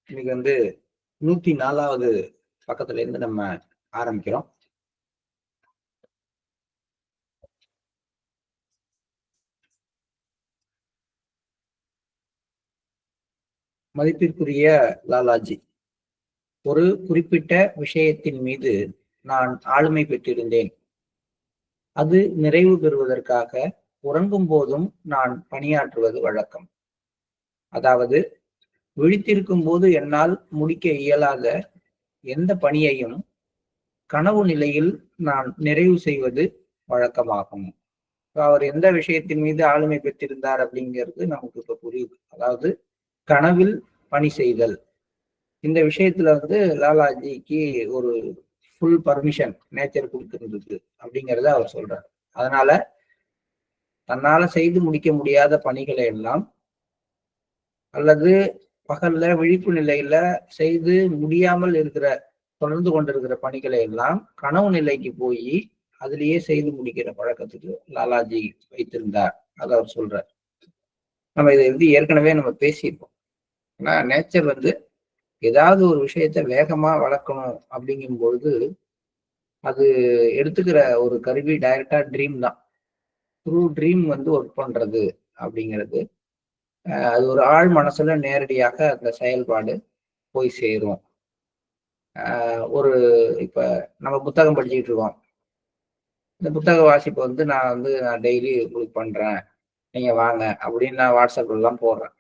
இன்னைக்கு 104வது பக்கத்துல இருந்து நம்ம ஆரம்பிக்கிறோம். மதிப்பிற்குரிய லாலாஜி, ஒரு குறிப்பிட்ட விஷயத்தின் மீது நான் ஆளுமை பெற்றிருந்தேன். அது நிறைவு பெறுவதற்காக உறங்கும் போதும் நான் பணியாற்றுவது வழக்கம். அதாவது விழித்திருக்கும் போது என்னால் முடிக்க இயலாத எந்த பணியையும் கனவு நிலையில் நான் நிறைவு செய்வது வழக்கமாகும். அவர் எந்த விஷயத்தின் மீது ஆளுமை பெற்றிருந்தார் அப்படிங்கிறது நமக்கு இப்ப புரியுது. அதாவது கனவில் பணி செய்தல். இந்த விஷயத்துல லாலாஜிக்கு ஒரு ஃபுல் பர்மிஷன் நேச்சர் கொடுத்திருந்தது அப்படிங்கிறத அவர் சொல்றார். அதனால தன்னால செய்து முடிக்க முடியாத பணிகளை எல்லாம் அல்லது பகல்ல விழிப்பு நிலையில செய்து முடியாமல் தொடர்ந்து கொண்டிருக்கிற பணிகளை எல்லாம் கனவு நிலைக்கு போய் அதுலயே செய்து முடிக்கிற பழக்கத்துக்கு லாலாஜி வைத்திருந்தார். அதை அவர் சொல்றார். நம்ம இதை ஏற்கனவே நம்ம பேசியிருப்போம். ஆனா நேச்சர் ஏதாவது ஒரு விஷயத்த வேகமா வளர்க்கணும் அப்படிங்கும் பொழுது அது எடுத்துக்கிற ஒரு கருவி டைரக்டா ட்ரீம் தான். த்ரூ ட்ரீம் ஒர்க் பண்றது அப்படிங்கிறது அது ஒரு ஆழ் மனசுல நேரடியாக அந்த செயல்பாடு போய் சேரும். ஒரு இப்ப நம்ம புத்தகம் படிச்சுக்கிட்டு இருக்கோம். இந்த புத்தக வாசிப்பை நான் டெய்லி உங்களுக்கு பண்றேன், நீங்க வாங்க அப்படின்னு நான் வாட்ஸ்அப்ல எல்லாம் போடுறேன்.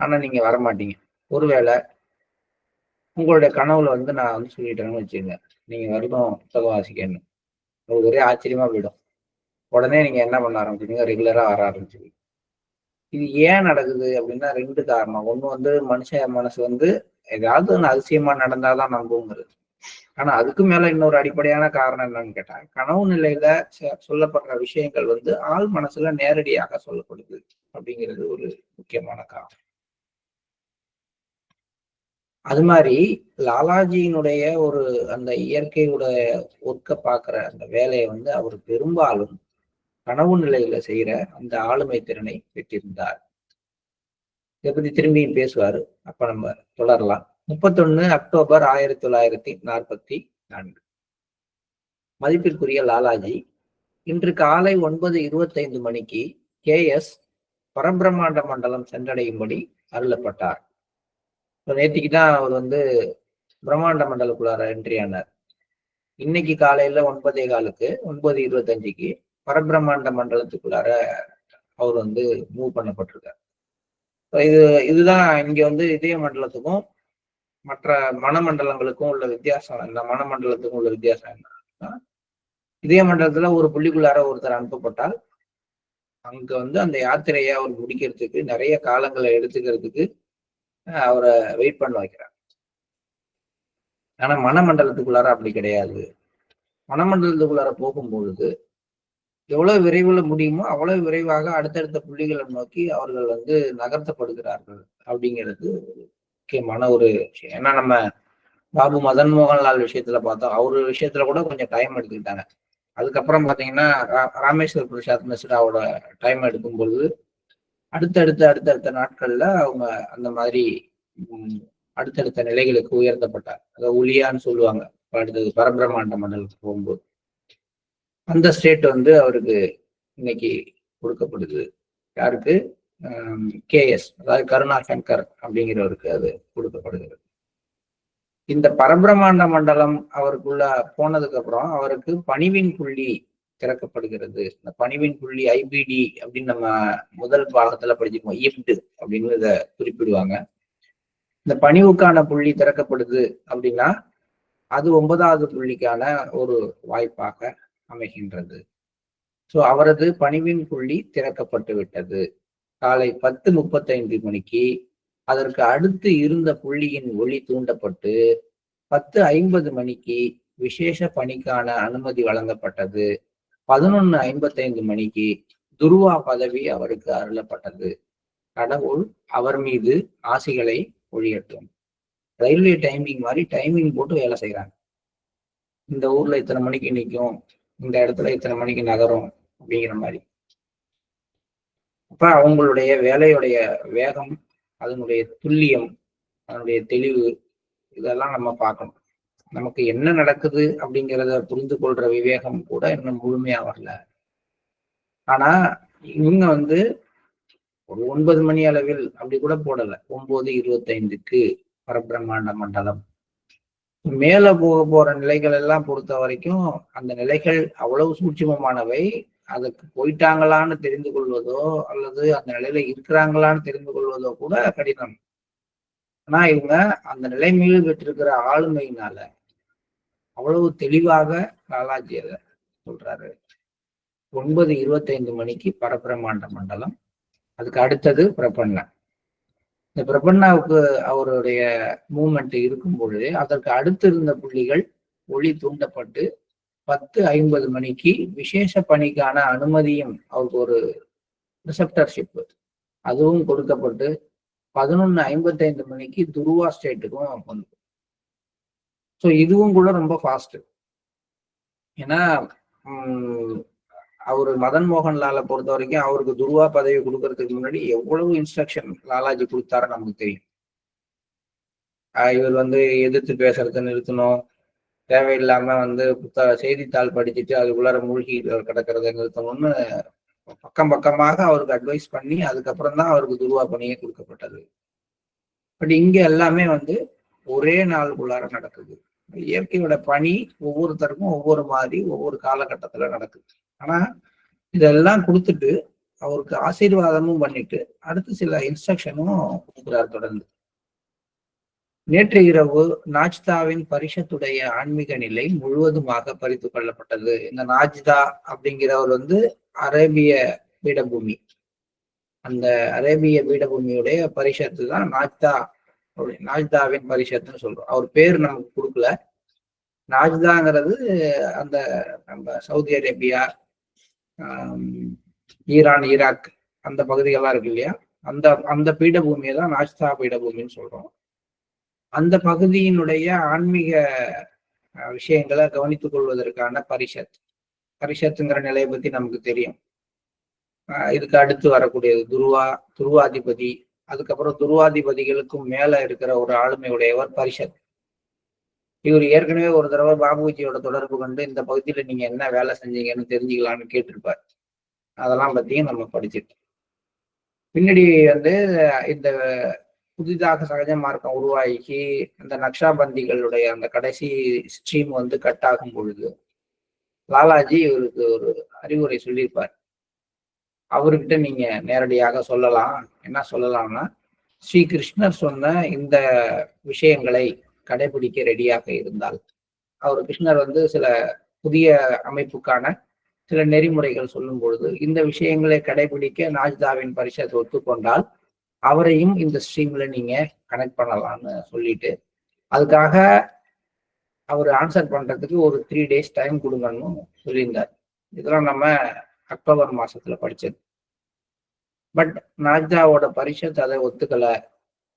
ஆனா நீங்க வரமாட்டீங்க. ஒருவேளை உங்களுடைய கனவுல நான் சொல்லிட்டேன்னு வச்சுங்க, நீங்க வரணும் புத்தகம் வாசிக்கணும், உங்களுக்கு ஒரே ஆச்சரியமா போயிடும். உடனே நீங்க என்ன பண்ண ஆரம்பிச்சீங்க, ரெகுலரா வர ஆரம்பிச்சிருக்கீங்க. இது ஏன் நடக்குது அப்படின்னா 2 காரணம். ஒண்ணு மனுஷன் மனசு ஏதாவது ஒன்று அதிசயமா நடந்தாதான் நம்புங்கிறது. ஆனா அதுக்கு மேல இன்னொரு அடிப்படையான காரணம் என்னன்னு கேட்டா, கனவு நிலையில சொல்லப்படுற விஷயங்கள் ஆள் மனசுல நேரடியாக சொல்லப்படுது அப்படிங்கிறது ஒரு முக்கியமான காரணம். அது மாதிரி லாலாஜியினுடைய அந்த இயற்கையுடைய ஒர்க்க பாக்குற அந்த வேலையை அவர் பெரும்பாலும் கனவு நிலையில செய்யற அந்த ஆளுமை திறனை பெற்றிருந்தார். இதை பத்தி திரும்பியும் பேசுவாரு. அப்ப நம்ம தொடரலாம். 31 அக்டோபர் 1944. மதிப்பிற்குரிய லாலாஜி இன்று காலை 9:25 மணிக்கு KS பரபிரம்மாண்ட மண்டலம் சென்றடையும்படி அருளப்பட்டார். நேற்றுக்கு தான் அவர் பிரம்மாண்ட மண்டலக்குள்ளார என்ட்ரி ஆனார். இன்னைக்கு காலையில 9:15க்கு 9:25க்கு பரபிரம்மாண்ட மண்டலத்துக்குள்ளார அவர் மூவ் பண்ணப்பட்டிருக்கார். இதுதான் இங்க இதய மண்டலத்துக்கும் மற்ற மனமண்டலங்களுக்கும் உள்ள வித்தியாசம். இந்த மனமண்டலத்துக்கும் உள்ள வித்தியாசம் என்ன, இதய மண்டலத்துல ஒரு புள்ளிக்குள்ளார ஒருத்தர் அனுப்பப்பட்டால் அங்க அந்த யாத்திரையை அவர் முடிக்கிறதுக்கு நிறைய காலங்களை எடுத்துக்கிறதுக்கு அவரை வெயிட் பண்ண வைக்கிறார். ஆனா மனமண்டலத்துக்குள்ளார அப்படி கிடையாது. மனமண்டலத்துக்குள்ளார போகும்பொழுது எவ்வளவு விரைவில் முடியுமோ அவ்வளவு விரைவாக அடுத்தடுத்த புள்ளிகளை நோக்கி அவர்கள் நகர்த்தப்படுகிறார்கள் அப்படிங்கிறது முக்கியமான ஒரு விஷயம். ஏன்னா நம்ம பாபு மதன் மோகன்லால் விஷயத்துல பார்த்தோம். அவரு விஷயத்துல கூட கொஞ்சம் டைம் எடுத்துக்கிட்டாங்க. அதுக்கப்புறம் பாத்தீங்கன்னா ராமேஸ்வர் பிரசாத் மிஸ்ராவோட டைம் எடுக்கும்பொழுது அடுத்தடுத்த நாட்கள்ல அவங்க அந்த மாதிரி அடுத்தடுத்த நிலைகளுக்கு உயர்த்தப்பட்டார். அதை ஒளியான்னு சொல்லுவாங்க. அடுத்தது பரபிரம்மாண்ட மண்டலத்துக்கு போகும்போது அந்த ஸ்டேட் அவருக்கு இன்னைக்கு கொடுக்கப்படுது. யாருக்கு? KS, அதாவது கருணா சங்கர் அப்படிங்கிறவருக்கு அது கொடுக்கப்படுகிறது. இந்த பரபிரம்மாண்ட மண்டலம் அவருக்குள்ள போனதுக்கு அப்புறம் அவருக்கு பணிவின் புள்ளி திறக்கப்படுகிறது. இந்த பணிவின் புள்ளி IBD அப்படின்னு நம்ம முதல் பாகத்துல படிச்சிருக்கோம். IBD அப்படின்னு இதை குறிப்பிடுவாங்க. இந்த பணிவுக்கான புள்ளி திறக்கப்படுது அப்படின்னா அது 9வது புள்ளிக்கான ஒரு வாய்ப்பாக அமைகின்றது. ஸோ அவரது பணிவின் புள்ளி திறக்கப்பட்டு விட்டது. காலை 10:35 மணிக்கு அதற்கு அடுத்து இருந்த புள்ளியின் ஒளி தூண்டப்பட்டு 10:50 மணிக்கு விசேஷ பணிக்கான அனுமதி வழங்கப்பட்டது. 11:55 மணிக்கு துருவா பதவி அவருக்கு அருளப்பட்டது. கடவுள் அவர் மீது ஆசிகளை பொழியட்டும். ரயில்வே டைமிங் மாதிரி டைமிங் போட்டு வேலை செய்யறாங்க. இந்த ஊர்ல இத்தனை மணிக்கு நிற்கும், இந்த இடத்துல இத்தனை மணிக்கு நகரும் அப்படிங்கிற மாதிரி. அப்ப அவங்களுடைய வேலையுடைய வேகம், அதனுடைய துல்லியம், அதனுடைய தெளிவு, இதெல்லாம் நம்ம பார்க்கணும். நமக்கு என்ன நடக்குது அப்படிங்கிறத புரிந்து கொள்ற விவேகம் கூட இன்னும் முழுமையா வரல. ஆனா இவங்க வந்து ஒரு 9 மணி அளவில் அப்படி கூட போடல. 9:25க்கு பரபிரம்மாண்ட மண்டலம். மேல போற நிலைகள் எல்லாம் பொறுத்த வரைக்கும் அந்த நிலைகள் அவ்வளவு சூட்சுமமானவை. அதுக்கு போயிட்டாங்களான்னு தெரிந்து கொள்வதோ அல்லது அந்த நிலையில இருக்கிறாங்களான்னு தெரிந்து கொள்வதோ கூட கடினம். ஆனா இவங்க அந்த நிலைமையில் பெற்றிருக்கிற ஆளுமையினால அவ்வளவு தெளிவாக லாலாஜி அதை சொல்றாரு. 9:25 மணிக்கு பரபிரம்மாண்ட மண்டலம். அதுக்கு அடுத்தது பிரபன்னா. இந்த பிரபன்னாவுக்கு அவருடைய மூமெண்ட் இருக்கும் பொழுதே அதற்கு அடுத்து இருந்த புள்ளிகள் ஒளி தூண்டப்பட்டு 10:50 மணிக்கு விசேஷ பணிக்கான அனுமதியும் அவருக்கு ஒரு ரிசப்டர்ஷிப் அதுவும் கொடுக்கப்பட்டு 11:55 மணிக்கு துருவா ஸ்டேட்டுக்கும் வந்து. ஸோ இதுவும் கூட ரொம்ப ஃபாஸ்ட். ஏன்னா அவரு மதன் மோகன் லாலை பொறுத்த வரைக்கும் அவருக்கு துருவா பதவி கொடுக்கறதுக்கு முன்னாடி எவ்வளவு இன்ஸ்ட்ரக்ஷன் லாலாஜி கொடுத்தாரு நமக்கு தெரியும். இவர் வந்து எதிர்த்து பேசுறதை நிறுத்தணும், தேவையில்லாம வந்து செய்தித்தாள் படிச்சுட்டு அதுக்குள்ளார மூழ்கி கிடக்கிறத நிறுத்தணும்னு பக்கம் பக்கமாக அவருக்கு அட்வைஸ் பண்ணி அதுக்கப்புறம் தான் அவருக்கு துருவா பணியே கொடுக்கப்பட்டது. பட் இங்க எல்லாமே வந்து ஒரே நாளுக்குள்ளார நடக்குது. இயற்கையோட பணி ஒவ்வொருத்தருக்கும் ஒவ்வொரு மாதிரி ஒவ்வொரு காலகட்டத்துல நடக்குது. ஆனா இதெல்லாம் கொடுத்துட்டு அவருக்கு ஆசீர்வாதமும் பண்ணிட்டு அடுத்து சில இன்ஸ்ட்ரக்ஷனும் கொடுக்குறாரு தொடர்ந்து. நேற்று இரவு நாஜ்தாவின் பரிஷத்துடைய ஆன்மீக நிலை முழுவதுமாக பறித்து கொள்ளப்பட்டது. இந்த நாஜ்தா அப்படிங்கிறவர் வந்து அரேபிய பீடபூமி. அந்த அரேபிய பீடபூமியுடைய பரிஷத்து தான் நாஜ்தா. நாஜ்தாவின் பரிஷத்துன்னு சொல்றோம். அவர் பேர் நமக்கு கொடுக்கல. நாஜ்தாங்கிறது அந்த நம்ம சவுதி அரேபியா, ஈரான், ஈராக் அந்த பகுதிகள்லாம் இருக்கு இல்லையா, அந்த அந்த பீடபூமியை தான் நாஜ்தா பீடபூமின்னு சொல்றோம். அந்த பகுதியினுடைய ஆன்மீக விஷயங்களை கவனித்துக் கொள்வதற்கான பரிஷத். பரிஷத்துங்கிற நிலையை பத்தி நமக்கு தெரியும். இதுக்கு அடுத்து வரக்கூடியது துருவாதிபதி. அதுக்கப்புறம் துருவாதிபதிகளுக்கும் மேல இருக்கிற ஒரு ஆளுமையுடையவர் பரிஷத். இவர் ஏற்கனவே ஒரு தடவை பாபுஜியோட தொடர்பு கொண்டு இந்த பகுதியில நீங்க என்ன வேலை செஞ்சீங்கன்னு தெரிஞ்சுக்கலான்னு கேட்டிருப்பார். அதெல்லாம் பத்தியும் நம்ம படிச்சிருக்கோம். பின்னாடி வந்து இந்த புதிதாக சகஜ மார்க்கம் உருவாக்கி இந்த நக்ஷாபந்திகளுடைய அந்த கடைசி ஸ்ட்ரீம் வந்து கட் ஆகும் பொழுது லாலாஜி இவருக்கு ஒரு அறிவுரை சொல்லியிருப்பார். அவர்கிட்ட நீங்க நேரடியாக சொல்லலாம். என்ன சொல்லலாம்னா, ஸ்ரீ கிருஷ்ணர் சொன்ன இந்த விஷயங்களை கடைபிடிக்க ரெடியாக இருந்தால், அவர் கிருஷ்ணர் வந்து சில புதிய அமைப்புக்கான சில நெறிமுறைகள் சொல்லும் பொழுது இந்த விஷயங்களை கடைபிடிக்க நாஜ்தாவின் பரிஷத் ஒத்துக்கொண்டால் அவரையும் இந்த ஸ்ட்ரீம்ல நீங்க கனெக்ட் பண்ணலாம்னு சொல்லிட்டு அதுக்காக அவர் ஆன்சர் பண்றதுக்கு ஒரு 3 days டைம் கொடுங்கன்னு சொல்லியிருந்தார். இதெல்லாம் நம்ம அக்டோபர் மாசத்துல படிச்சது. பட் நாஜ்தாவோட பரிஷத் அதை ஒத்துக்கல.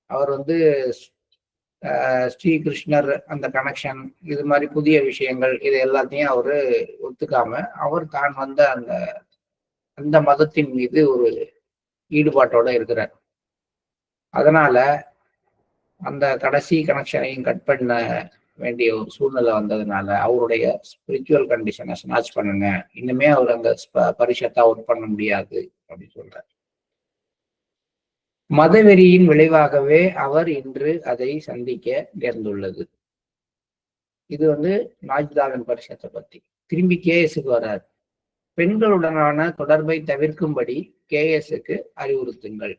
அவர் வந்து ஸ்ரீ கிருஷ்ணர் அந்த கனெக்ஷன் இது மாதிரி புதிய விஷயங்கள் இது எல்லாத்தையும் அவரு ஒத்துக்காம அவர் தான் வந்த அந்த அந்த மதத்தின் மீது ஒரு ஈடுபாட்டோட இருக்கிறார். அதனால அந்த கடைசி கனெக்ஷனையும் கட் பண்ண வேண்டிய ஒரு சூழ்நிலை வந்ததுனால அவருடைய ஸ்பிரிச்சுவல் கண்டிஷனை ஸ்நாச் பண்ணுங்க, இன்னுமே அவர் அந்த பரிஷத்தா ஒர்க் பண்ண முடியாது அப்படின்னு சொல்றார். மதவெறியின் விளைவாகவே அவர் இன்று அதை சந்திக்க நேர்ந்துள்ளது. இது வந்து நாஜ்தாவின் பரிஷத்தை பத்தி. திரும்பி கேஎஸ்க்கு வரார். பெண்களுடனான தொடர்பை தவிர்க்கும்படி கேஎஸ்க்கு அறிவுறுத்துங்கள்.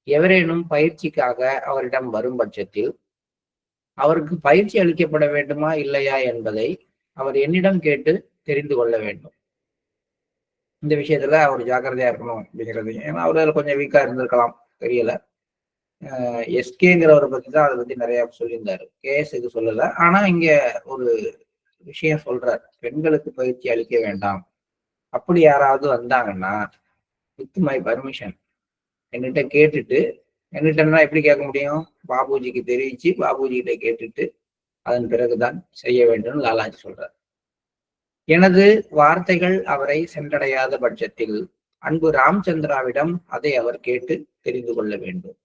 எவரேனும் பயிற்சிக்காக அவரிடம் வரும் பட்சத்தில் அவருக்கு பயிற்சி அளிக்கப்பட வேண்டுமா இல்லையா என்பதை அவர் என்னிடம் கேட்டு தெரிந்து கொள்ள வேண்டும். இந்த விஷயத்துல அவர் ஜாக்கிரதையா இருக்கணும் அப்படிங்கிறது. ஏன்னா அவர் அதில் கொஞ்சம் வீக்கா இருந்திருக்கலாம், தெரியல. எஸ்கேங்கிறவரை பத்தி தான் அதை பத்தி நிறைய சொல்லியிருந்தாரு. கேஎஸ்க்கு சொல்லல. ஆனா இங்க ஒரு விஷயம் சொல்றாரு, பெண்களுக்கு பயிற்சி அளிக்க வேண்டாம். அப்படி யாராவது வந்தாங்கன்னா வித் மை பர்மிஷன் என்கிட்ட கேட்டுட்டு, என்கிட்டன்னா எப்படி கேட்க முடியும், பாபுஜிக்கு தெரிவிச்சு பாபுஜி கிட்ட கேட்டுட்டு அதன் பிறகுதான் செய்ய வேண்டும் லாலாஜி சொல்றார். எனது வார்த்தைகள் அவரை சென்றடையாத பட்சத்தில் அன்பு ராம்சந்திராவிடம் அதை அவர் கேட்டு தெரிந்து கொள்ள வேண்டும்.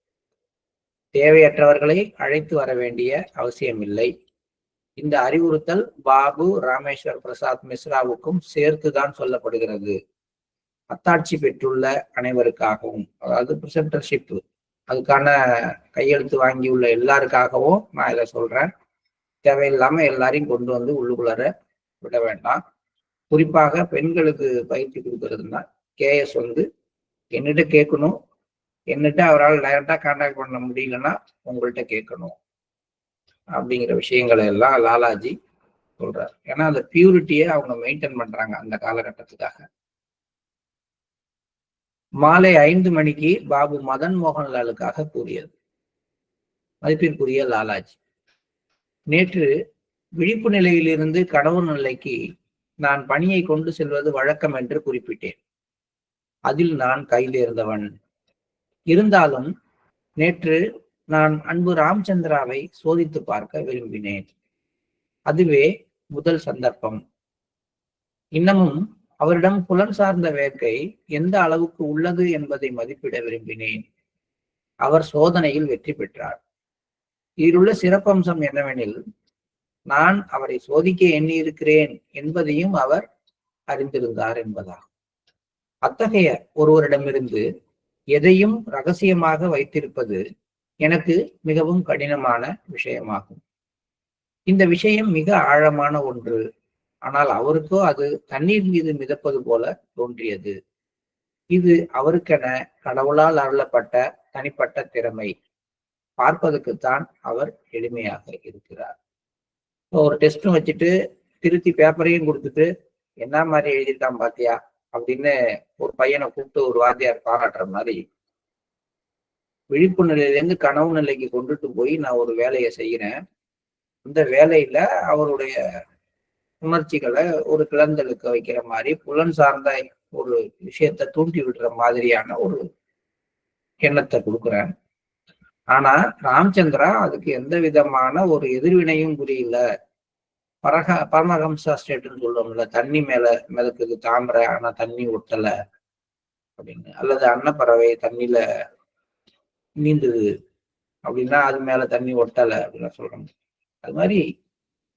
தேவையற்றவர்களை அழைத்து வர வேண்டிய அவசியமில்லை. இந்த அறிவுறுத்தல் பாபு ராமேஸ்வர் பிரசாத் மிஸ்ராவுக்கும் சேர்த்துதான் சொல்லப்படுகிறது. அத்தாட்சி பெற்றுள்ள அனைவருக்காகவும், அதாவது பிரிசெப்டர்ஷிப் அதுக்கான கையெழுத்து வாங்கியுள்ள எல்லாருக்காகவும் நான் இதை சொல்றேன். தேவையில்லாம எல்லாரையும் கொண்டு வந்து உள்ளுக்குள்ளார விட வேண்டாம். குறிப்பாக பெண்களுக்கு பயிற்சி கொடுக்கறதுன்னா கேஎஸ் வந்து என்னிட்ட கேட்கணும். என்னிட்ட அவரால் டைரக்டா கான்டாக்ட் பண்ண முடியலன்னா உங்கள்கிட்ட கேட்கணும் அப்படிங்கிற விஷயங்களை எல்லாம் லாலாஜி சொல்றாரு. ஏன்னா அந்த பியூரிட்டியை அவங்க மெயின்டைன் பண்றாங்க அந்த காலகட்டத்துக்காக. மாலை 5 மணிக்கு பாபு மதன் மோகன்லாலுக்காக கூறியது. மதிப்பிற்குரிய லாலாஜி, நேற்று விழிப்பு நிலையிலிருந்து கனவு நிலைக்கு நான் பணியை கொண்டு செல்வது வழக்கம் என்று குறிப்பிட்டேன். அதில் நான் கைதேர்ந்தவன். இருந்தாலும் நேற்று நான் அன்பு ராமச்சந்திராவை சோதித்து பார்க்க விரும்பினேன். அதுவே முதல் சந்தர்ப்பம். இன்னமும் அவரிடம் புலன் சார்ந்த வேட்கை எந்த அளவுக்கு உள்ளது என்பதை மதிப்பிட விரும்பினேன். அவர் சோதனையில் வெற்றி பெற்றார். இதிலுள்ள சிறப்பம்சம் என்னவெனில், நான் அவரை சோதிக்க எண்ணியிருக்கிறேன் என்பதையும் அவர் அறிந்திருந்தார் என்பதாகும். அத்தகைய ஒருவரிடமிருந்து எதையும் ரகசியமாக வைத்திருப்பது எனக்கு மிகவும் கடினமான விஷயமாகும். இந்த விஷயம் மிக ஆழமான ஒன்று. ஆனால் அவருக்கோ அது தண்ணீர் மீது மிதப்பது போல தோன்றியது. இது அவருக்கென கடவுளால் அருளப்பட்ட தனிப்பட்ட திறமை. பார்ப்பதற்குத்தான் அவர் எளிமையாக இருக்கிறார். ஒரு டெஸ்டும் வச்சுட்டு திருத்தி பேப்பரையும் கொடுத்துட்டு என்ன மாதிரி எழுதியிருக்கான் பாத்தியா அப்படின்னு ஒரு பையனை கூப்பிட்டு ஒரு வாத்தியார் பாராட்டுற மாதிரி, விழிப்பு நிலையிலேருந்து கனவு நிலைக்கு கொண்டுட்டு போய் நான் ஒரு வேலையை செய்யறேன். அந்த வேலையில அவருடைய உணர்ச்சிகளை ஒரு கிளந்தலுக்கு வைக்கிற மாதிரி, புலன் சார்ந்த ஒரு விஷயத்த தூண்டி விடுற மாதிரியான ஒரு எண்ணத்தை கொடுக்குறேன். ஆனா ராமச்சந்திரா அதுக்கு எந்த விதமான ஒரு எதிர்வினையும் புரியல. பரமஹம்சா ஸ்டேட்னு சொல்லுவோம்ல, தண்ணி மேல மிதக்குது தாமரை ஆனா தண்ணி ஒட்டல அப்படின்னு, அல்லது அன்னப்பறவை தண்ணியில நீந்துது அப்படின்னா அது மேல தண்ணி ஒட்டல அப்படின்னு சொல்றாங்க. அது மாதிரி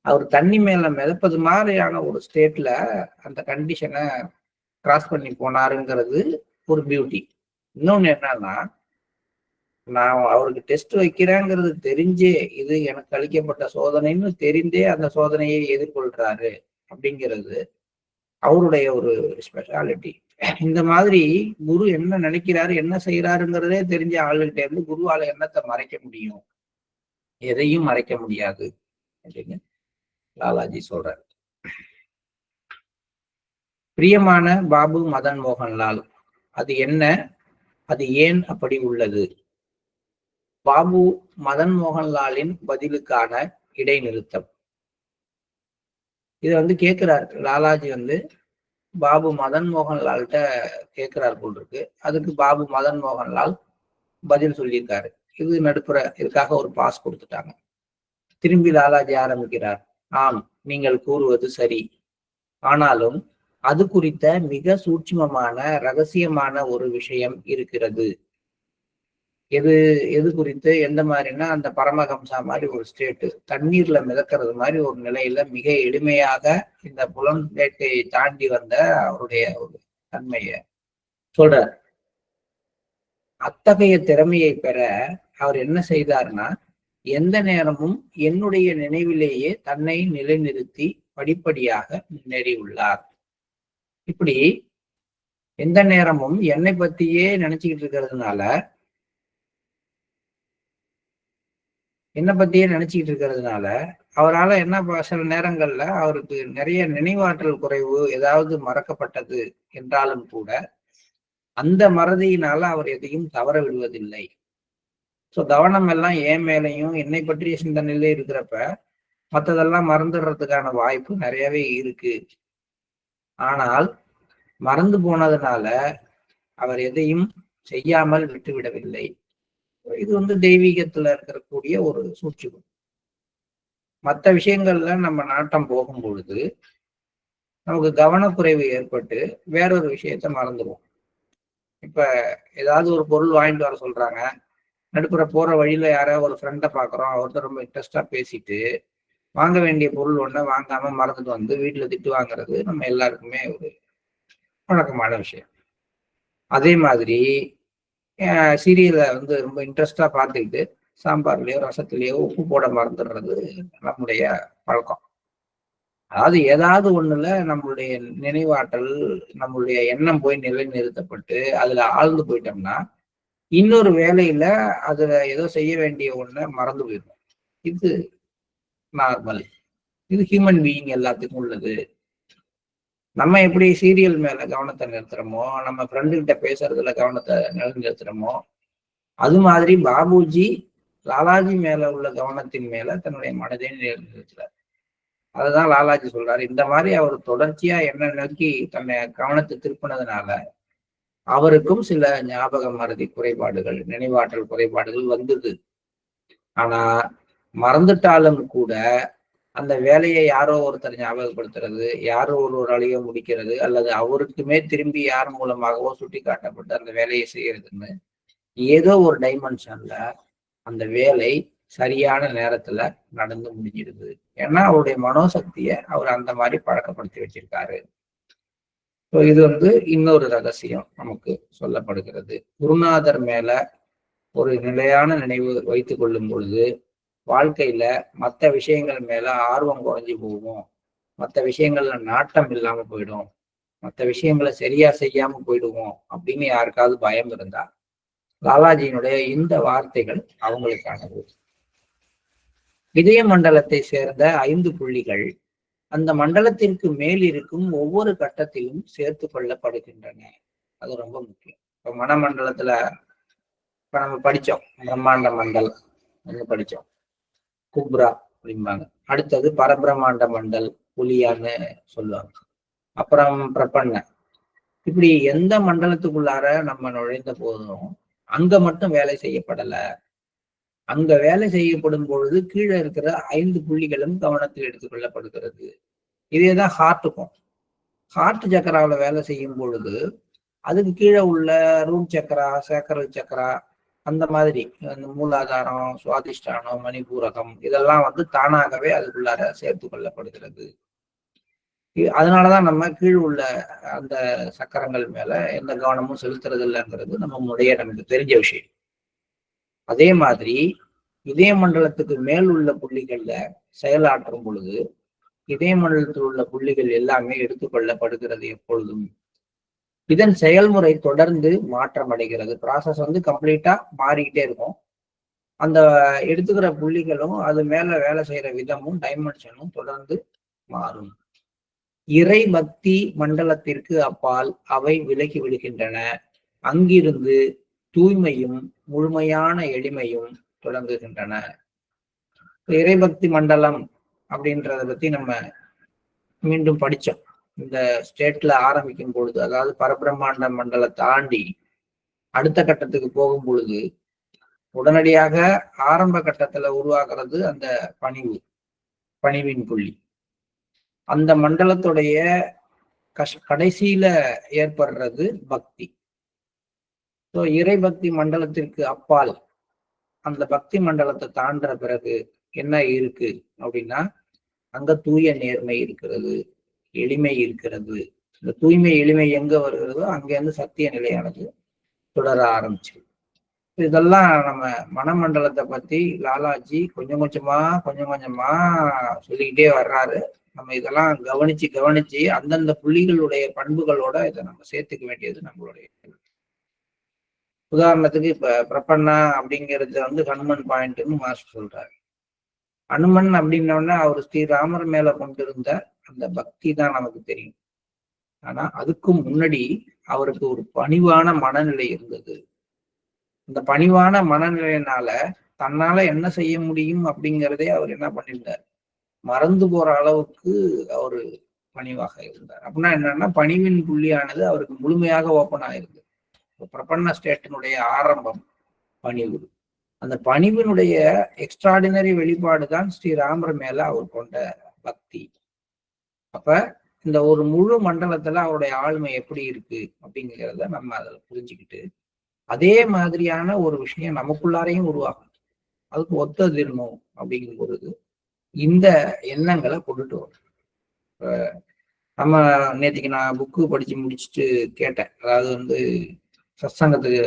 அவர் தண்ணி மேல மிதப்பது மாதிரியான ஒரு ஸ்டேட்ல அந்த கண்டிஷனை கிராஸ் பண்ணி போனாருங்கிறது ஒரு பியூட்டி. இன்னொன்னு என்னன்னா, நான் அவருக்கு டெஸ்ட் வைக்கிறேங்கிறது தெரிஞ்சே, இது எனக்கு அளிக்கப்பட்ட சோதனைன்னு தெரிந்தே அந்த சோதனையை எதிர்கொள்றாரு அப்படிங்கிறது அவருடைய ஒரு ஸ்பெஷாலிட்டி. இந்த மாதிரி குரு என்ன நினைக்கிறாரு, என்ன செய்யறாருங்கிறதே தெரிஞ்ச ஆளுகிட்ட இருந்து குருவால என்னத்தை மறைக்க முடியும்? எதையும் மறைக்க முடியாது அப்படின்னு லாலாஜி சொல்றாரு. பிரியமான பாபு மதன் மோகன்லால், அது என்ன, அது ஏன் அப்படி உள்ளது? பாபு மதன் மோகன்லாலின் பதிலுக்கான இடைநிறுத்தம். இதை கேட்கிறார் லாலாஜி பாபு மதன் மோகன்லால்கிட்ட கேட்கிறார் போல் இருக்கு. அதுக்கு பாபு மதன் மோகன்லால் பதில் சொல்லியிருக்காரு. இது நடுப்புற இதுக்காக ஒரு பாஸ் கொடுத்துட்டாங்க. திரும்பி லாலாஜி ஆரம்பிக்கிறார். ஆம், நீங்கள் கூறுவது சரி. ஆனாலும் அது குறித்த மிக சூட்சுமமான ரகசியமான ஒரு விஷயம் இருக்கிறது. எது குறித்து, எந்த மாதிரின்னா, அந்த பரமஹம்சா மாதிரி ஒரு ஸ்டேட்டு, தண்ணீர்ல மிதக்கிறது மாதிரி ஒரு நிலையில மிக எளிமையாக இந்த புலன் வேட்கையை தாண்டி வந்த அவருடைய ஒரு தன்மையை சொல்றார். அத்தகைய திறமையை பெற அவர் என்ன செய்தார்னா, எந்த நேரமும் என்னுடைய நினைவிலேயே தன்னை நிலைநிறுத்தி படிப்படியாக முன்னேறியுள்ளார். இப்படி எந்த நேரமும் என்னை பத்தியே நினைச்சுக்கிட்டு இருக்கிறதுனால அவரால் என்ன, சில நேரங்கள்ல அவருக்கு நிறைய நினைவாற்றல் குறைவு, ஏதாவது மறக்கப்பட்டது என்றாலும் கூட அந்த மறதியினால அவர் எதையும் தவற விடுவதில்லை. ஸோ கவனம் எல்லாம் என் மேலையும் என்னை பற்றிய சிந்தனையிலே இருக்கிறப்ப மற்றதெல்லாம் மறந்துடுறதுக்கான வாய்ப்பு நிறையவே இருக்கு. ஆனால் மறந்து போனதுனால அவர் எதையும் செய்யாமல் விட்டுவிடவில்லை. இது தெய்வீகத்துல இருக்கக்கூடிய ஒரு சூட்சுமம். மற்ற விஷயங்கள்ல நம்ம நாட்டம் போகும் பொழுது நமக்கு கவனக்குறைவு ஏற்பட்டு வேறொரு விஷயத்த மறந்துடுவோம். இப்ப ஏதாவது ஒரு பொருள் வாங்கிட்டு வர சொல்றாங்க, நடுப்புற போற வழியில யாராவது ஒரு ஃப்ரெண்டை பாக்குறோம், அவர்கிட்ட ரொம்ப இன்ட்ரெஸ்டா பேசிட்டு வாங்க வேண்டிய பொருள் ஒண்ண வாங்காம மறந்துட்டு வந்து வீட்டுல திட்டு வாங்குறது நம்ம எல்லாருக்குமே ஒரு வழக்கமான விஷயம். அதே மாதிரி சீரியலை வந்து ரொம்ப இன்ட்ரெஸ்டா பார்த்துக்கிட்டு சாம்பார்லயோ ரசத்துலயோ உப்பு போட மறந்துடுறது நம்முடைய பழக்கம். அதாவது ஏதாவது ஒண்ணுல நம்மளுடைய நினைவாற்றல், நம்மளுடைய எண்ணம் போய் நிலைநிறுத்தப்பட்டு அதுல ஆழ்ந்து போயிட்டோம்னா இன்னொரு வேலையில அதுல ஏதோ செய்ய வேண்டிய ஒண்ண மறந்து போயிடும். இது நார்மல். இது ஹியூமன் பீயிங் எல்லாத்துக்கும் உள்ளது. நம்ம எப்படி சீரியல் மேல கவனத்தை நிறுத்துறோமோ, நம்ம ஃப்ரெண்டு கிட்ட பேசுறதுல கவனத்தை நிலைநிறுத்துறோமோ, அது மாதிரி பாபுஜி லாலாஜி மேல உள்ள கவனத்தின் மேல தன்னுடைய மனதை நிலைநிறுத்துறார். அதுதான் லாலாஜி சொல்றாரு. இந்த மாதிரி அவர் தொடர்ச்சியா என்ன நோக்கி தன்னை கவனத்தை திருப்பினதுனால அவருக்கும் சில ஞாபக மறதி குறைபாடுகள், நினைவாற்றல் குறைபாடுகள் வந்தது. ஆனா மறந்துட்டாலும் கூட அந்த வேலையை யாரோ ஒருத்தர் ஞாபகப்படுத்துறது, யாரோ ஒருவராலேயோ முடிக்கிறது, அல்லது அவருக்குமே திரும்பி யார் மூலமாகவோ சுட்டி காட்டப்பட்டு அந்த வேலையை செய்யறதுன்னு ஏதோ ஒரு டைமென்ஷன்ல அந்த வேலை சரியான நேரத்துல நடந்து முடிஞ்சிடுது. ஏன்னா அவருடைய மனோசக்தியை அவர் அந்த மாதிரி பழக்கப்படுத்தி வச்சிருக்காரு. இது வந்து இன்னொரு ரகசியம் நமக்கு சொல்லப்படுகிறது. குருநாதர் மேல ஒரு நிலையான நினைவு வைத்துக் கொள்ளும் பொழுது வாழ்க்கையில மற்ற விஷயங்கள் மேல ஆர்வம் குறைஞ்சி போகும், மற்ற விஷயங்கள்ல நாட்டம் இல்லாம போயிடும், மற்ற விஷயங்களை சரியா செய்யாம போயிடுவோம் அப்படின்னு யாருக்காவது பயம் இருந்தா லாலாஜியினுடைய இந்த வார்த்தைகள் அவங்களுக்கானது. இதய மண்டலத்தை சேர்ந்த 5 புள்ளிகள் அந்த மண்டலத்திற்கு மேல் இருக்கும் ஒவ்வொரு கட்டத்திலும் சேர்த்து கொள்ளப்படுகின்றன. அது ரொம்ப முக்கியம். இப்ப மனமண்டலத்துல இப்ப நம்ம படிச்சோம், பிரம்மாண்ட மண்டல் படிச்சோம், குப்ரா அப்படிம்பாங்க. அடுத்தது பரபிரமாண்ட மண்டல், புலியான்னு சொல்லுவாங்க. அப்புறம் பிரபன்ன. இப்படி எந்த மண்டலத்துக்குள்ளார நம்ம நுழைந்த போதும் அங்க மட்டும் வேலை செய்யப்படல. அங்க வேலை செய்யப்படும் பொழுது கீழே இருக்கிற 5 புள்ளிகளும் கவனத்தில் எடுத்துக் கொள்ளப்படுகிறது. இதேதான் ஹார்ட்டுக்கும். ஹார்ட் சக்கராவில வேலை செய்யும் பொழுது அதுக்கு கீழே உள்ள ரூட் சக்கரா, சேக்கரல் சக்கரா, அந்த மாதிரி அந்த மூலாதாரம், சுவாதிஷ்டானம், மணிபூரகம் இதெல்லாம் வந்து தானாகவே அதுக்குள்ளார சேர்த்து கொள்ளப்படுகிறது. அதனாலதான் நம்ம கீழ் உள்ள அந்த சக்கரங்கள் மேல எந்த கவனமும் செலுத்துறது இல்லைங்கிறது நமக்கு தெரிஞ்ச விஷயம். அதே மாதிரி இதய மண்டலத்துக்கு மேல் உள்ள புள்ளிகள்ல செயலாற்றும் பொழுது இதய மண்டலத்தில் உள்ள புள்ளிகள் எல்லாமே எடுத்துக்கொள்ளப்படுகிறது எப்பொழுதும். இதன் செயல்முறை தொடர்ந்து மாற்றம் அடைகிறது. ப்ராசஸ் வந்து கம்ப்ளீட்டா மாறிக்கிட்டே இருக்கும். அந்த எடுத்துக்கிற புள்ளிகளும் அது மேல வேலை செய்யற விதமும் டைமென்ஷனும் தொடர்ந்து மாறும். இறை பக்தி மண்டலத்திற்கு அப்பால் அவை விலகி விடுகின்றன. அங்கிருந்து தூய்மையும் முழுமையான எளிமையும் தொடங்குகின்றன. இறைபக்தி மண்டலம் அப்படின்றத பத்தி நம்ம மீண்டும் படிச்சோம். இந்த ஸ்டேட்ல ஆரம்பிக்கும் பொழுது, அதாவது பரபிரம்மாண்ட மண்டலம் தாண்டி அடுத்த கட்டத்துக்கு போகும் பொழுது உடனடியாக ஆரம்ப கட்டத்துல உருவாக்குறது அந்த பணிவின் புள்ளி. அந்த மண்டலத்துடைய கடைசியில ஏற்படுறது பக்தி. ஸோ இறைபக்தி மண்டலத்திற்கு அப்பால் அந்த பக்தி மண்டலத்தை தாண்டுற பிறகு என்ன இருக்கு அப்படின்னா அங்க தூய நேர்மை இருக்கிறது, எளிமை இருக்கிறது. இந்த தூய்மை எளிமை எங்க வருகிறதோ அங்க இருந்து சத்திய நிலையானது தொடர ஆரம்பிச்சு. இதெல்லாம் நம்ம மனமண்டலத்தை பத்தி லாலாஜி கொஞ்சம் கொஞ்சமா சொல்லிக்கிட்டே வர்றாரு. நம்ம இதெல்லாம் கவனிச்சு அந்தந்த புள்ளிகளுடைய பண்புகளோட இதை நம்ம சேர்த்துக்க வேண்டியது நம்மளுடைய. உதாரணத்துக்கு இப்ப பிரபன்னா அப்படிங்கிறது வந்து ஹனுமன் பாயிண்ட்னு மாஸ்டர் சொல்றாரு. அனுமன் அப்படின்னோடனே அவர் ஸ்ரீராமர் மேல கொண்டிருந்த அந்த பக்தி தான் நமக்கு தெரியும். ஆனா அதுக்கும் முன்னாடி அவருக்கு ஒரு பணிவான மனநிலை இருந்தது. அந்த பணிவான மனநிலையினால தன்னால என்ன செய்ய முடியும் அப்படிங்கிறதே அவர் என்ன பண்ணியிருந்தார், மறந்து போற அளவுக்கு அவரு பணிவாக இருந்தார். அப்படின்னா என்னன்னா பணிவின் புள்ளியானது அவருக்கு முழுமையாக ஓப்பன் ஆயிருது. பிரபன்ன ஸ்டேட்டினுடைய ஆரம்பம் பணிவு. அந்த பணிவினுடைய எக்ஸ்ட்ராடினரி வெளிப்பாடு தான் ஸ்ரீராமர் மேல அவர் கொண்ட பக்தி. அப்ப இந்த ஒரு முழு மண்டலத்துல அவருடைய ஆளுமை எப்படி இருக்கு அப்படிங்கிறத நம்ம அதில் புரிஞ்சுக்கிட்டு அதே மாதிரியான ஒரு விஷயம் நமக்குள்ளாரையும் உருவாகும். அதுக்கு ஒத்ததிரணும் அப்படிங்கும் பொழுது இந்த எண்ணங்களை கொண்டுட்டு வரும். நம்ம நேற்றுக்கு நான் புக்கு படிச்சு முடிச்சுட்டு கேட்டேன். அதாவது சத்சங்கத்துக்கு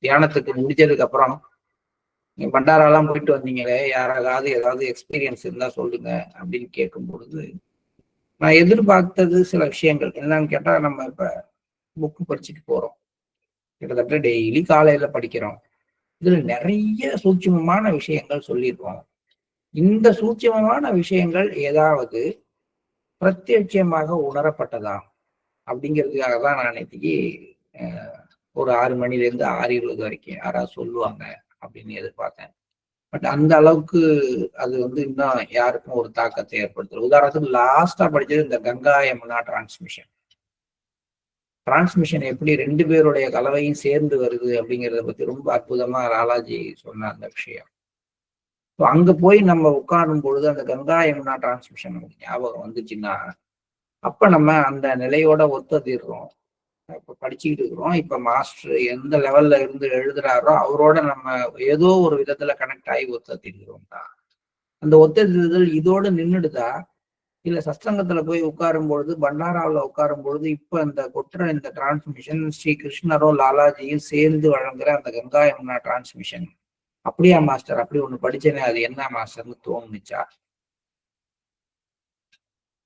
தியானத்துக்கு முடிஞ்சதுக்கு அப்புறம் நீங்க பண்டாராலாம் போயிட்டு வந்தீங்களே, யாராவது ஏதாவது எக்ஸ்பீரியன்ஸ் இருந்தா சொல்லுங்க அப்படின்னு கேட்கும் பொழுது நான் எதிர்பார்த்தது சில விஷயங்கள் என்னன்னு கேட்டா, நம்ம இப்ப புக்கு படிச்சுட்டு போறோம், கிட்டத்தட்ட டெய்லி காலையில படிக்கிறோம். இதுல நிறைய சூட்சுமமான விஷயங்கள் சொல்லியிருக்கோம். இந்த சூட்சுமமான விஷயங்கள் ஏதாவது பிரத்யட்சமாக உணரப்பட்டதா அப்படிங்கிறதுக்காக தான் நான் நேற்றுக்கு ஒரு 6 மணிலேருந்து 6:20 வரைக்கும் யாராவது சொல்லுவாங்க அப்படின்னு எதிர்பார்த்தேன். பட் அந்த அளவுக்கு அது இன்னும் யாருக்கும் ஒரு தாக்கத்தை ஏற்படுத்தல. உதாரணத்துக்கு லாஸ்டா படிச்சது இந்த கங்கா யமுனா டிரான்ஸ்மிஷன் எப்படி 2 பேருடைய கலவையும் சேர்ந்து வருது அப்படிங்கிறத பத்தி ரொம்ப அற்புதமா லாலாஜி சொன்ன அந்த விஷயம். அங்க போய் நம்ம உட்காரும் பொழுது அந்த கங்கா யமுனா டிரான்ஸ்மிஷன் நமக்கு ஞாபகம் வந்துச்சுன்னா, அப்ப நம்ம அந்த நிலையோட ஒத்ததிடுறோம். இப்ப படிச்சுக்கிட்டு இருக்கிறோம். இப்ப மாஸ்டர் எந்த லெவல்ல இருந்து எழுதுறாரோ அவரோட நம்ம ஏதோ ஒரு விதத்துல கனெக்ட் ஆகி ஒத்ததிடுகிறோம் தான். அந்த ஒத்ததிடுதல் இதோடு நின்றுடுதா, இல்ல சத்சங்கத்துல போய் உட்காரும் பொழுது, பண்டாராவில் உட்காரும் பொழுது இப்ப இந்த கொட்டுற இந்த டிரான்ஸ்மிஷன் ஸ்ரீ கிருஷ்ணரோ லாலாஜியும் சேர்ந்து வழங்குற அந்த கங்கா யமுனா டிரான்ஸ்மிஷன் அப்படியா மாஸ்டர், அப்படி ஒண்ணு படிச்சேனே அது என்ன மாஸ்டர்னு தோணுச்சா?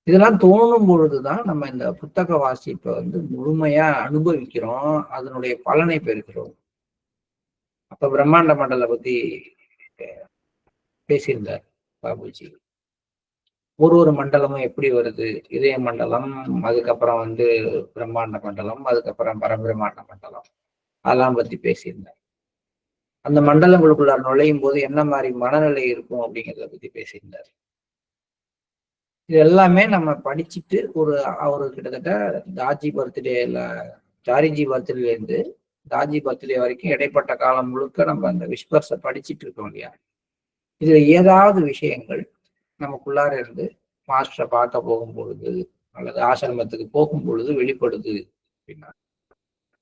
இதெல்லாம் தோணும் பொழுதுதான் நம்ம இந்த புத்தக வாசிப்பை முழுமையா அனுபவிக்கிறோம், அதனுடைய பலனை பெறுகிறோம். அப்ப பிரம்மாண்ட மண்டலை பத்தி பேசியிருந்தார் பாபுஜி. ஒரு மண்டலமும் எப்படி வருது, இதய மண்டலம், அதுக்கப்புறம் பிரம்மாண்ட மண்டலம், அதுக்கப்புறம் பரபிரம்மாண்ட மண்டலம், அதெல்லாம் பத்தி பேசியிருந்தார். அந்த மண்டலங்களுக்குள்ளார் நுழையும் போது என்ன மாதிரி மனநிலை இருக்கும் அப்படிங்கிறத பத்தி பேசியிருந்தார். இது எல்லாமே நம்ம படிச்சுட்டு அவரு கிட்டத்தட்ட ஜாரிஜி பர்த்டேல இருந்து தாஜி பர்த்டே வரைக்கும் இடைப்பட்ட காலம் முழுக்க நம்ம அந்த விஸ்பர்ஸை படிச்சுட்டு இருக்கோம் இல்லையா. இதுல ஏதாவது விஷயங்கள் நமக்குள்ளார இருந்து மாஸ்டரை பார்க்க போகும் பொழுது அல்லது ஆசிரமத்துக்கு போகும் பொழுது வெளிப்படுது அப்படின்னா,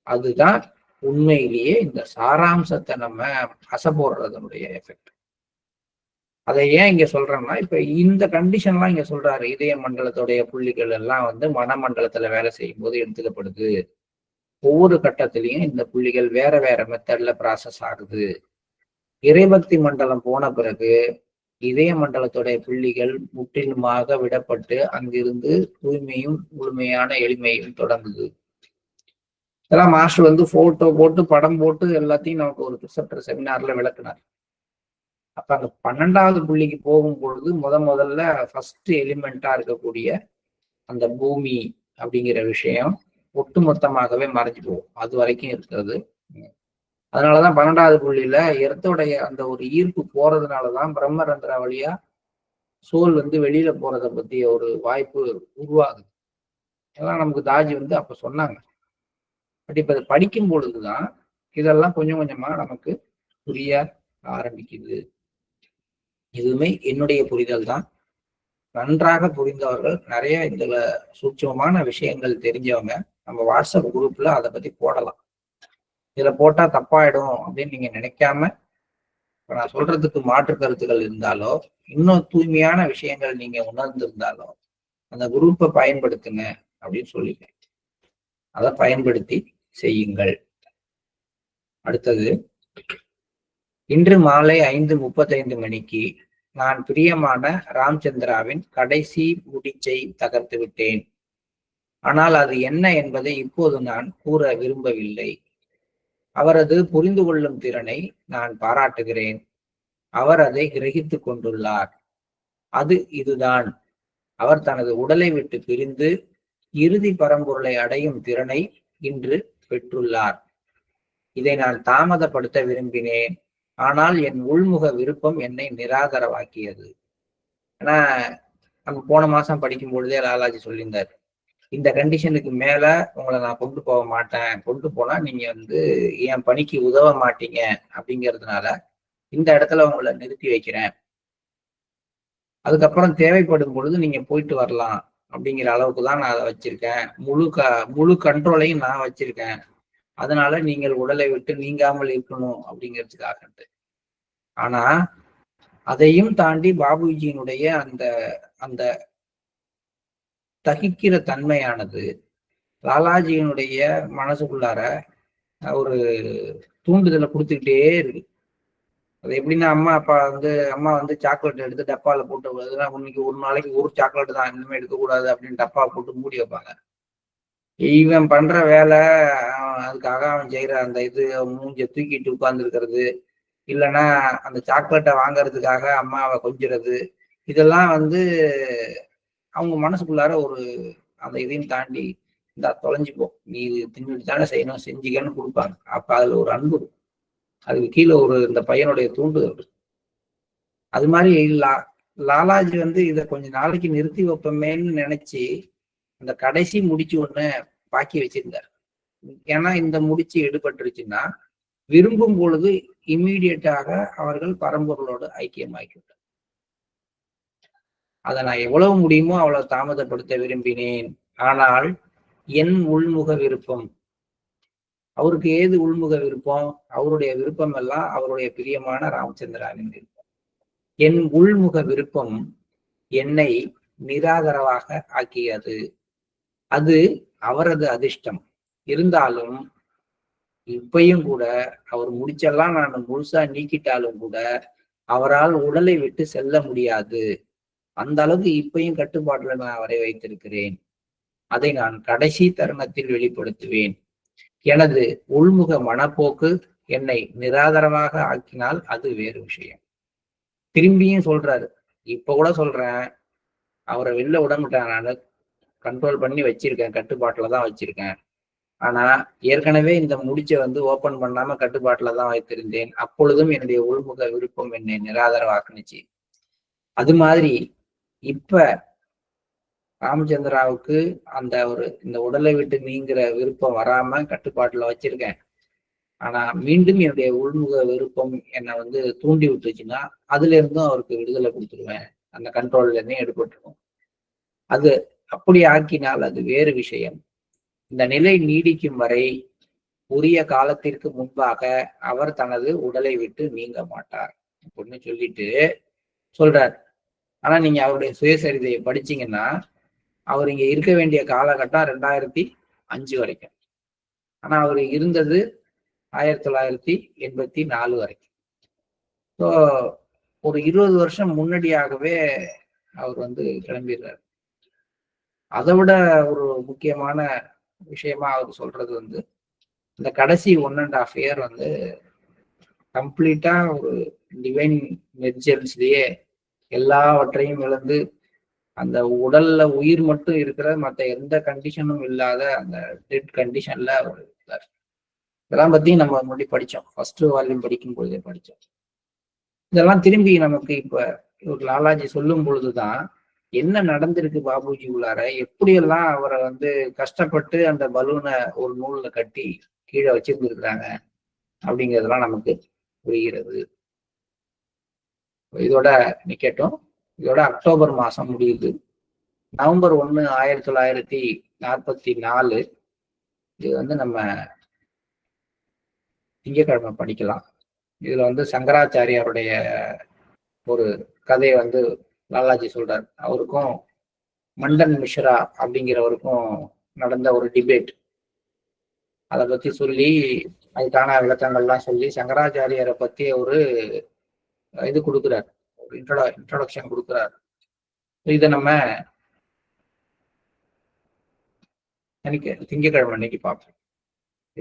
அதுதான் உண்மையிலேயே இந்த சாராம்சத்தை நம்ம அசை போடுறதனுடைய எஃபெக்ட். அதை ஏன் இங்க சொல்றேன்னா, இப்ப இந்த கண்டிஷன்லாம் இங்க சொல்றாரு, இதய மண்டலத்துடைய புள்ளிகள் எல்லாம் மனமண்டலத்துல வேலை செய்யும் போது எடுத்துக்கப்படுது. ஒவ்வொரு கட்டத்திலையும் இந்த புள்ளிகள் வேற வேற மெத்தட்ல ப்ராசஸ் ஆகுது. இறைபக்தி மண்டலம் போன பிறகு இதய மண்டலத்துடைய புள்ளிகள் முற்றிலுமாக விடப்பட்டு அங்கிருந்து தூய்மையும் முழுமையான எளிமையும் தொடங்குது. இதெல்லாம் மாஸ்டர் போட்டோ போட்டு படம் போட்டு எல்லாத்தையும் நமக்கு ஒரு ப்ரிசெப்டர் செமினார்ல விளக்குனார். அப்ப அந்த 12வது புள்ளிக்கு போகும் பொழுது முதல்ல ஃபர்ஸ்ட் எலிமெண்டா இருக்கக்கூடிய அந்த பூமி அப்படிங்கிற விஷயம் ஒட்டுமொத்தமாகவே மறைஞ்சு போகும். அது வரைக்கும் இருக்கிறது. அதனாலதான் 12வது புள்ளியில எர்த்தோடைய அந்த ஒரு ஈர்ப்பு போறதுனாலதான் பிரம்மரந்திரா வழியா சோல் வெளியில போறத பத்தி ஒரு வாய்ப்பு உருவாகுது. இதெல்லாம் நமக்கு தாஜி அப்ப சொன்னாங்க. பட் இப்ப இதை படிக்கும் பொழுதுதான் இதெல்லாம் கொஞ்சம் கொஞ்சமா நமக்கு புரிய ஆரம்பிக்குது. இதுவுமே என்னுடைய புரிதல் தான். நன்றாக புரிந்தவர்கள், நிறைய இந்த சூட்சமான விஷயங்கள் தெரிஞ்சவங்க நம்ம வாட்ஸ்அப் குரூப்ல அதை பத்தி போடலாம். இதுல போட்டா தப்பாயிடும் அப்படின்னு நீங்க நினைக்காம, இப்ப நான் சொல்றதுக்கு மாற்று கருத்துக்கள் இருந்தாலோ, இன்னும் தூய்மையான விஷயங்கள் நீங்க உணர்ந்திருந்தாலோ அந்த குரூப்பை பயன்படுத்துங்க அப்படின்னு சொல்லிட்டேன். அதை பயன்படுத்தி செய்யுங்கள். அடுத்தது, இன்று மாலை 5:35 மணிக்கு நான் பிரியமான ராம்சந்திராவின் கடைசி முடிச்சை தகர்த்து விட்டேன். ஆனால் அது என்ன என்பதை இப்போது நான் கூற விரும்பவில்லை. அவரது புரிந்து கொள்ளும் திறனை நான் பாராட்டுகிறேன். அவர் அதை கிரகித்துக் கொண்டுள்ளார். அது இதுதான். அவர் தனது உடலை விட்டு பிரிந்து இறுதி பரம்பொருளை அடையும் திறனை இன்று பெற்றுள்ளார். இதை நான் தாமதப்படுத்த விரும்பினேன், ஆனால் என் உள்முக விருப்பம் என்னை நிராதரவாக்கியது. ஏன்னா நம்ம போன மாசம் படிக்கும் பொழுதே லாலாஜி சொல்லியிருந்தார், இந்த கண்டிஷனுக்கு மேல உங்களை நான் கொண்டு போக மாட்டேன், கொண்டு போனா நீங்க என் பணிக்கு உதவ மாட்டீங்க அப்படிங்கிறதுனால இந்த இடத்துல உங்களை நிறுத்தி வைக்கிறேன். அதுக்கப்புறம் தேவைப்படும் பொழுது நீங்க போயிட்டு வரலாம் அப்படிங்கிற அளவுக்கு தான் நான் அதை வச்சிருக்கேன். முழு கண்ட்ரோலையும் நான் வச்சிருக்கேன் அதனால நீங்கள் உடலை விட்டு நீங்காமல் இருக்கணும் அப்படிங்கிறதுக்காக. ஆனா அதையும் தாண்டி பாபுஜியினுடைய அந்த அந்த தகிக்கிற தன்மையானது லாலாஜியினுடைய மனசுக்குள்ளார ஒரு தூண்டுதலை கொடுத்துக்கிட்டே இருக்கு. அது எப்படின்னா அம்மா வந்து சாக்லேட் எடுத்து டப்பால போட்டு இன்னைக்கு ஒரு நாளைக்கு ஒரு சாக்லேட் தான், இனிமே எடுக்கக்கூடாது அப்படின்னு டப்பா போட்டு மூடி வைப்பாங்க. இவன் பண்ற வேலை, அதுக்காக அவன் செய்யற அந்த இது மூஞ்ச தூக்கிட்டு உட்கார்ந்து இருக்கிறது, இல்லைன்னா அந்த சாக்லேட்டை வாங்கறதுக்காக அம்மாவை கொஞ்சிறது, இதெல்லாம் வந்து அவங்க மனசுக்குள்ளார ஒரு அந்த இதையும் தாண்டி இந்த தொலைஞ்சுப்போ, நீ தின்னுட்டு தானே செய்யணும், செஞ்சுக்கன்னு கொடுப்பாங்க. அப்ப அதுல ஒரு அன்பு, அதுக்கு கீழே ஒரு இந்த பையனுடைய தூண்டுதல். அது மாதிரி லாலாஜி வந்து இதை கொஞ்ச நாளைக்கு நிறுத்தி வைப்பமேன்னு நினைச்சு அந்த கடைசி முடிச்சு ஒண்ணு பாக்கி வச்சிருந்தார். ஏன்னா இந்த முடிச்சு எடுபட்டுருச்சுன்னா விரும்பும் பொழுது இம்மீடியட்டாக அவர்கள் பரம்பொருளோடு ஐக்கியமாக்கிவிட்டார். அதை நான் எவ்வளவு முடியுமோ அவ்வளவு தாமதப்படுத்த விரும்பினேன். ஆனால் என் உள்முக விருப்பம், அவருக்கு ஏது உள்முக விருப்பம்? அவருடைய விருப்பம் எல்லாம் அவருடைய பிரியமான ராமச்சந்திராவின் விருப்பம். என் உள்முக விருப்பம் என்னை நிராதரவாக ஆக்கியது. அது அவரது அதிர்ஷ்டம். இருந்தாலும் இப்பையும் கூட அவர் முடிச்செல்லாம் நான் முழுசா நீக்கிட்டாலும் கூட அவரால் உடலை விட்டு செல்ல முடியாது. அந்த அளவுக்கு இப்பையும் கட்டுப்பாட்டுல நான் அவரை வைத்திருக்கிறேன். அதை நான் கடைசி தருணத்தில் வெளிப்படுத்துவேன். எனது உள்முக மனப்போக்கு என்னை நிராதரவாக ஆக்கினால் அது வேறு விஷயம். திரும்பியும் சொல்றாரு, இப்ப கூட சொல்றேன், அவரை வெளில விடமாட்டேன், நான் கண்ட்ரோல் பண்ணி வச்சிருக்கேன், கட்டுப்பாட்டுல தான் வச்சிருக்கேன். ஆனா ஏற்கனவே இந்த முடிச்சை வந்து ஓபன் பண்ணாம கட்டுப்பாட்டுல தான் வைத்திருந்தேன். அப்பொழுதும் என்னுடைய உள்முக விருப்பம் என்னை நிராதரவாக்குனுச்சு. அது மாதிரி இப்ப ராமச்சந்திராவுக்கு அந்த இந்த உடலை விட்டு நீங்கிற விருப்பம் வராம கட்டுப்பாட்டுல வச்சிருக்கேன். ஆனா மீண்டும் என்னுடைய உள்முக விருப்பம் என்னை வந்து தூண்டி விட்டுச்சுன்னா அதுல இருந்தும் அவருக்கு விடுதலை கொடுத்துருவேன். அந்த கண்ட்ரோல்ல இருந்தே எடுபட்டுருக்கும். அது அப்படி ஆக்கினால் அது வேறு விஷயம். இந்த நிலை நீடிக்கும் வரை உரிய காலத்திற்கு முன்பாக அவர் தனது உடலை விட்டு நீங்க மாட்டார் அப்படின்னு சொல்லிட்டு சொல்றார். ஆனா நீங்க அவருடைய சுயசரிதையை படிச்சீங்கன்னா அவர் இங்க இருக்க வேண்டிய காலகட்டம் 2005 வரைக்கும். ஆனா அவர் இருந்தது 1984 வரைக்கும். ஸோ ஒரு 20 வருஷம் முன்னாடியாகவே அவர் வந்து கிளம்பிடுறாரு. அதை விட ஒரு முக்கியமான விஷயமா அவர் சொல்றது வந்து இந்த கடைசி 1.5 இயர் வந்து கம்ப்ளீட்டா ஒரு டிவைன் மெர்ஜன்ஸ்லயே எல்லாவற்றையும் இழந்து அந்த உடல்ல உயிர் மட்டும் இருக்கிற மற்ற எந்த கண்டிஷனும் இல்லாத அந்த டெட் கண்டிஷன்ல அவர் இருந்தார். இதெல்லாம் பத்தி நம்ம முன்னாடி படிச்சோம், ஃபர்ஸ்ட் வால்யூம் படிக்கும் பொழுதே படிச்சோம். இதெல்லாம் திரும்பி நமக்கு இப்ப ஒரு லாலாஜி சொல்லும் பொழுதுதான் என்ன நடந்திருக்கு பாபுஜி உள்ளார, எப்படியெல்லாம் அவரை வந்து கஷ்டப்பட்டு அந்த பலூனை ஒரு நூல்ல கட்டி கீழே வச்சிருந்துருக்குறாங்க அப்படிங்கிறதுலாம் நமக்கு புரிகிறது. இதோட நிக்கட்டும். இதோட அக்டோபர் மாசம் முடியுது. நவம்பர் 1, 1944 இது வந்து நம்ம திங்கட்கிழமை படிக்கலாம். இதுல வந்து சங்கராச்சாரியாருடைய ஒரு கதையை வந்து லாலாஜி சொல்றார். அவருக்கும் மண்டன் மிஸ்ரா அப்படிங்கிறவருக்கும் நடந்த ஒரு டிபேட், அதை பத்தி சொல்லி அதுக்கான விளக்கங்கள்லாம் சொல்லி சங்கராச்சாரியாரை பத்தி ஒரு இது கொடுக்குறார், ஒரு இன்ட்ரோடக்ஷன் கொடுக்குறார். இதை நம்ம திங்கட்கிழமை அன்னைக்கு பார்ப்போம்.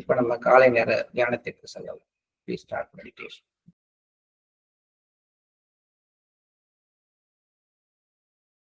இப்ப நம்ம காலை நேர தியானத்திற்கு செல்லலாம். Please start meditation.